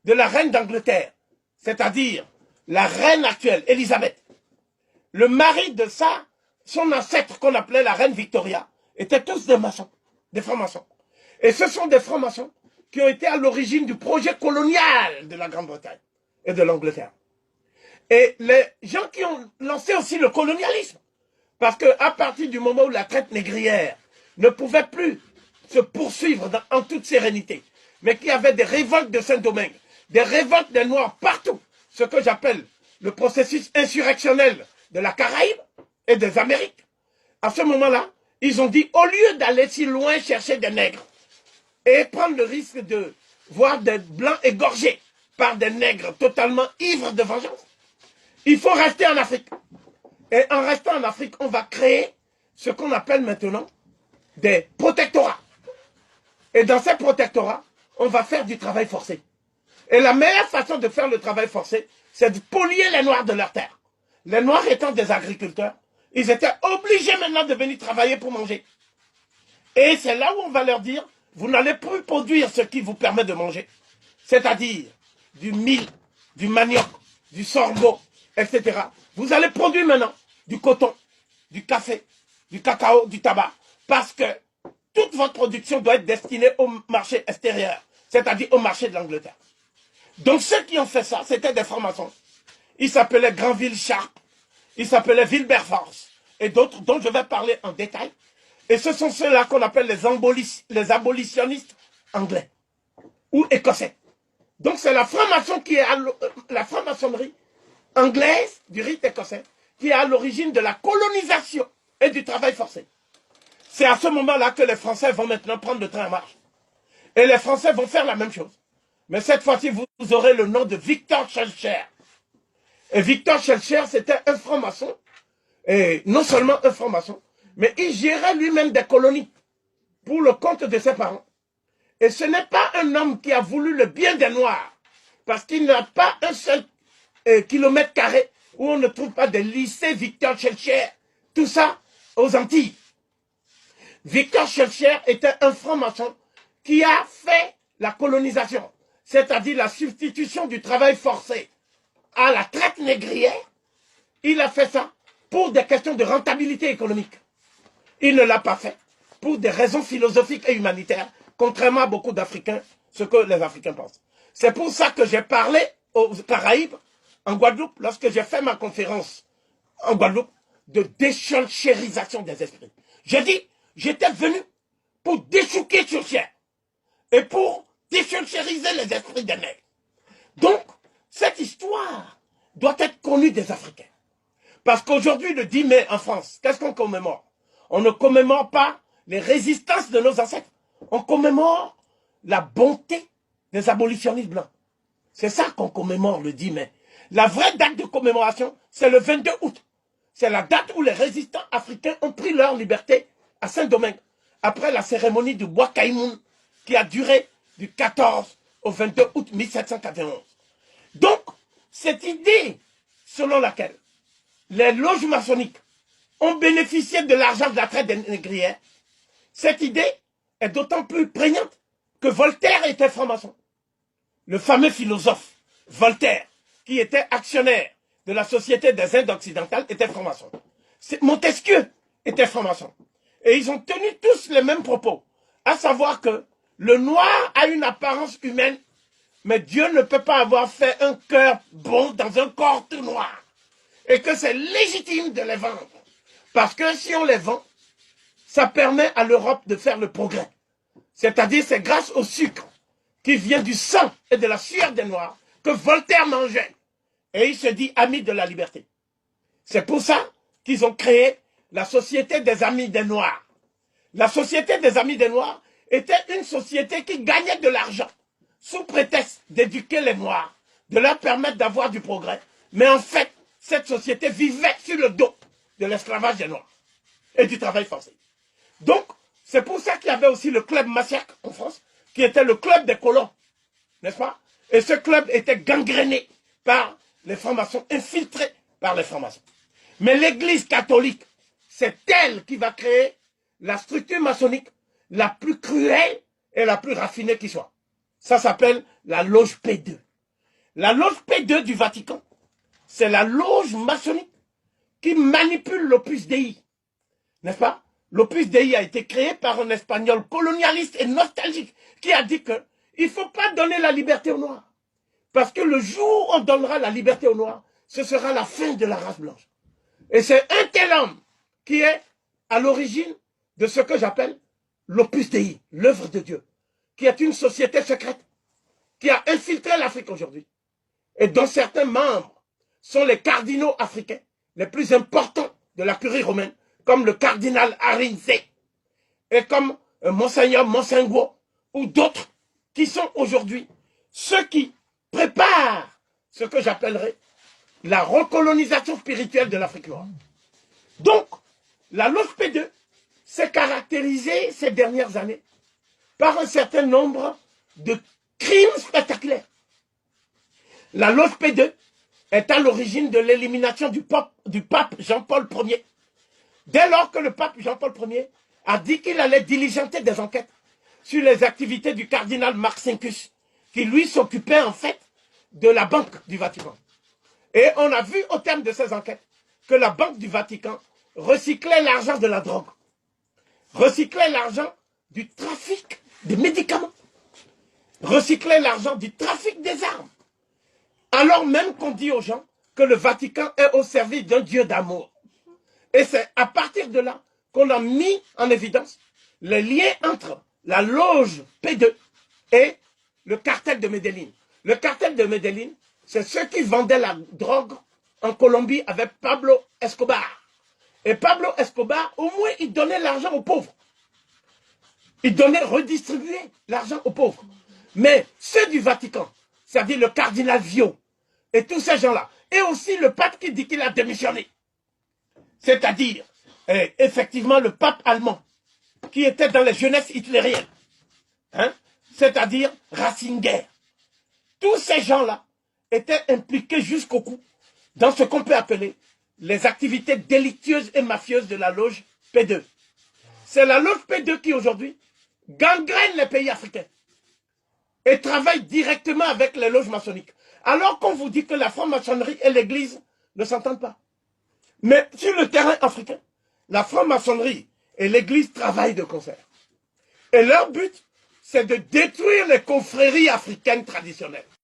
de la reine d'Angleterre, c'est-à-dire la reine actuelle, Elisabeth, le mari de son ancêtre qu'on appelait la reine Victoria, étaient tous des maçons, des francs-maçons. Et ce sont des francs-maçons qui ont été à l'origine du projet colonial de la Grande-Bretagne et de l'Angleterre. Et les gens qui ont lancé aussi le colonialisme, parce qu'à partir du moment où la traite négrière ne pouvait plus se poursuivre en toute sérénité, mais qu'il y avait des révoltes de Saint-Domingue, des révoltes des Noirs partout, ce que j'appelle le processus insurrectionnel de la Caraïbe et des Amériques, à ce moment-là, ils ont dit, au lieu d'aller si loin chercher des nègres et prendre le risque de voir des blancs égorgés par des nègres totalement ivres de vengeance, il faut rester en Afrique. Et en restant en Afrique, on va créer ce qu'on appelle maintenant des protectorats. Et dans ces protectorats, on va faire du travail forcé. Et la meilleure façon de faire le travail forcé, c'est de polier les Noirs de leur terre. Les Noirs étant des agriculteurs, ils étaient obligés maintenant de venir travailler pour manger. Et c'est là où on va leur dire, vous n'allez plus produire ce qui vous permet de manger. C'est-à-dire du mil, du manioc, du sorgho, etc. Vous allez produire maintenant du coton, du café, du cacao, du tabac. Parce que toute votre production doit être destinée au marché extérieur, c'est-à-dire au marché de l'Angleterre. Donc ceux qui ont fait ça, c'était des francs-maçons. Ils s'appelaient Granville Sharp, ils s'appelaient Wilberforce, et d'autres dont je vais parler en détail. Et ce sont ceux-là qu'on appelle les abolitionnistes anglais ou écossais. Donc c'est la franc-maçon qui est la franc-maçonnerie anglaise du rite écossais qui est à l'origine de la colonisation et du travail forcé. C'est à ce moment-là que les Français vont maintenant prendre le train en marche. Et les Français vont faire la même chose. Mais cette fois-ci, vous aurez le nom de Victor Schœlcher. Et Victor Schœlcher, c'était un franc-maçon, et non seulement un franc-maçon, mais il gérait lui-même des colonies pour le compte de ses parents. Et ce n'est pas un homme qui a voulu le bien des Noirs, parce qu'il n'a pas un seul kilomètre carré où on ne trouve pas de lycée Victor Schœlcher. Tout ça aux Antilles. Victor Schœlcher était un franc-maçon qui a fait la colonisation, c'est-à-dire la substitution du travail forcé à la traite négrière. Il a fait ça pour des questions de rentabilité économique. Il ne l'a pas fait pour des raisons philosophiques et humanitaires, contrairement à beaucoup d'Africains, ce que les Africains pensent. C'est pour ça que j'ai parlé aux Caraïbes, en Guadeloupe, lorsque j'ai fait ma conférence en Guadeloupe, de déscholchérisation des esprits. J'ai dit, j'étais venu pour déchouquer Schœlcher et pour déscholchériser les esprits des nègres. Donc, cette histoire doit être connue des Africains. Parce qu'aujourd'hui, le 10 mai en France, qu'est-ce qu'on commémore? On ne commémore pas les résistances de nos ancêtres. On commémore la bonté des abolitionnistes blancs. C'est ça qu'on commémore le 10 mai. La vraie date de commémoration, c'est le 22 août. C'est la date où les résistants africains ont pris leur liberté à Saint-Domingue, après la cérémonie du Bois Caïmoun, qui a duré du 14 au 22 août 1791. Donc, cette idée selon laquelle les loges maçonniques ont bénéficié de l'argent de la traite des négrières, cette idée est d'autant plus prégnante que Voltaire était franc-maçon. Le fameux philosophe Voltaire, qui était actionnaire de la Société des Indes occidentales, était franc-maçon. Montesquieu était franc-maçon. Et ils ont tenu tous les mêmes propos, à savoir que le noir a une apparence humaine, mais Dieu ne peut pas avoir fait un cœur bon dans un corps tout noir. Et que c'est légitime de les vendre. Parce que si on les vend, ça permet à l'Europe de faire le progrès. C'est-à-dire, c'est grâce au sucre qui vient du sang et de la sueur des Noirs que Voltaire mangeait. Et il se dit ami de la liberté. C'est pour ça qu'ils ont créé la Société des Amis des Noirs. La Société des Amis des Noirs était une société qui gagnait de l'argent sous prétexte d'éduquer les Noirs, de leur permettre d'avoir du progrès. Mais en fait, cette société vivait sur le dos de l'esclavage des Noirs et du travail forcé. Donc, c'est pour ça qu'il y avait aussi le club Massiac en France, qui était le club des colons, n'est-ce pas? Et ce club était gangréné par les francs-maçons, infiltrés par les francs-maçons. Mais l'Église catholique, c'est elle qui va créer la structure maçonnique la plus cruelle et la plus raffinée qui soit. Ça s'appelle la loge P2. La loge P2 du Vatican, c'est la loge maçonnique qui manipule l'Opus Dei. N'est-ce pas? L'Opus Dei a été créé par un Espagnol colonialiste et nostalgique qui a dit que il ne faut pas donner la liberté aux Noirs. Parce que le jour où on donnera la liberté aux Noirs, ce sera la fin de la race blanche. Et c'est un tel homme qui est à l'origine de ce que j'appelle l'Opus Dei, l'œuvre de Dieu, qui est une société secrète, qui a infiltré l'Afrique aujourd'hui, et dont certains membres sont les cardinaux africains les plus importants de la curie romaine, comme le cardinal Arinze, et comme Monseigneur Monsengo, ou d'autres qui sont aujourd'hui ceux qui préparent ce que j'appellerais la recolonisation spirituelle de l'Afrique noire. Donc, la loge P2 s'est caractérisée ces dernières années par un certain nombre de crimes spectaculaires. La loge P2 est à l'origine de l'élimination du pape Jean-Paul Ier. Dès lors que le pape Jean-Paul Ier a dit qu'il allait diligenter des enquêtes sur les activités du cardinal Marcinkus, qui lui s'occupait en fait de la Banque du Vatican. Et on a vu au terme de ces enquêtes que la Banque du Vatican recyclait l'argent de la drogue, recyclait l'argent du trafic des médicaments, recyclait l'argent du trafic des armes. Alors même qu'on dit aux gens que le Vatican est au service d'un Dieu d'amour. Et c'est à partir de là qu'on a mis en évidence les liens entre la loge P2 et le cartel de Medellín. Le cartel de Medellín, c'est ceux qui vendaient la drogue en Colombie avec Pablo Escobar. Et Pablo Escobar, au moins, il donnait l'argent aux pauvres. Il donnait, redistribuait l'argent aux pauvres. Mais ceux du Vatican, c'est-à-dire le cardinal Vio, et tous ces gens-là, et aussi le pape qui dit qu'il a démissionné, c'est-à-dire, effectivement, le pape allemand, qui était dans les jeunesses hitlériennes, hein, c'est-à-dire Ratzinger. Tous ces gens-là étaient impliqués jusqu'au cou dans ce qu'on peut appeler les activités délictueuses et mafieuses de la loge P2. C'est la loge P2 qui, aujourd'hui, gangrène les pays africains et travaille directement avec les loges maçonniques. Alors qu'on vous dit que la franc-maçonnerie et l'église ne s'entendent pas. Mais sur le terrain africain, la franc-maçonnerie et l'église travaillent de concert. Et leur but, c'est de détruire les confréries africaines traditionnelles.